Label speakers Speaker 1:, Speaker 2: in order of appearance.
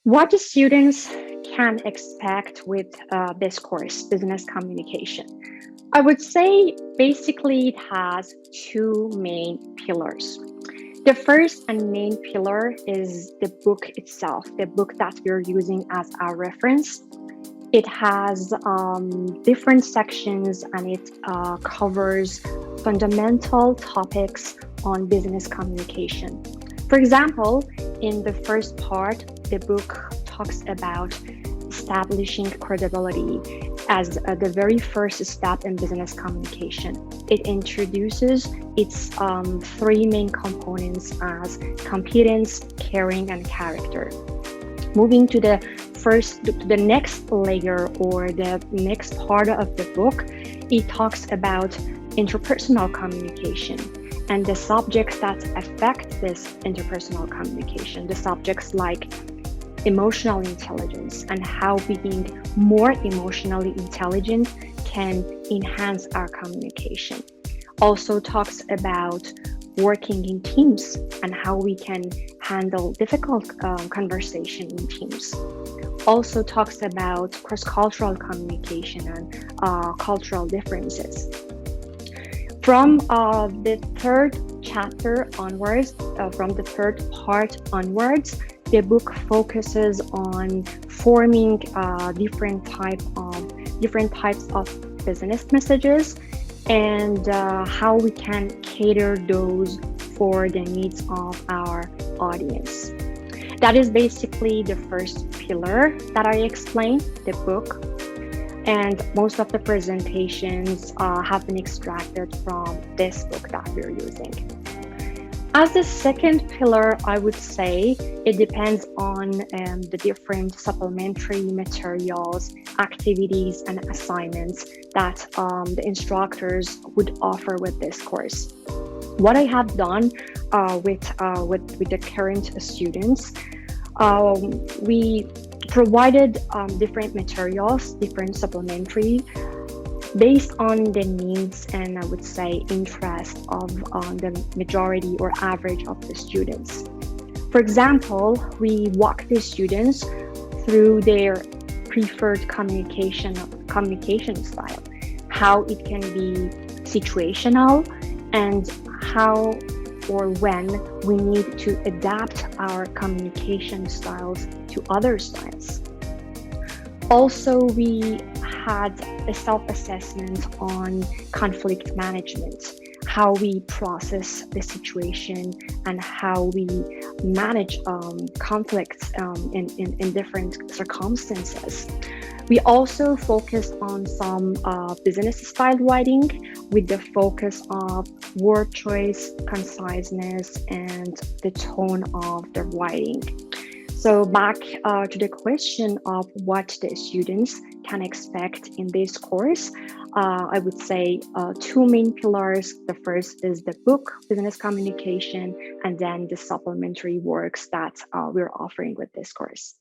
Speaker 1: What the students can expect with this course, business communication? I would say basically it has two main pillars. The first and main pillar is the book itself, the book that we're using as our reference. It has different sections and it covers fundamental topics on business communication. For example, in the first part, the book talks about establishing credibility as the very first step in business communication. It introduces its three main components as competence, caring, and character. Moving to the next layer or the next part of the book, it talks about interpersonal communication and the subjects that affect this interpersonal communication, the subjects like emotional intelligence and how being more emotionally intelligent can enhance our communication. Also talks about working in teams and how we can handle difficult conversation in teams. Also talks about cross-cultural communication and cultural differences. From the third chapter onwards, from the third part onwards, the book focuses on forming different types of business messages and how we can cater those for the needs of our audience. That is basically the first pillar that I explained, the book. And most of the presentations have been extracted from this book that we're using. As the second pillar, I would say it depends on the different supplementary materials, activities, and assignments that the instructors would offer with this course. What I have done with the current students, we provided different materials, different supplementary, based on the needs and I would say interest of the majority or average of the students. For example, we walk the students through their preferred communication style, how it can be situational and how or when we need to adapt our communication styles to other styles. Also, we had a self-assessment on conflict management, how we process the situation and how we manage conflicts in different circumstances. We also focused on some business style writing with the focus of word choice, conciseness, and the tone of the writing. So back to the question of what the students can expect in this course, I would say two main pillars. The first is the book, business communication, and then the supplementary works that we're offering with this course.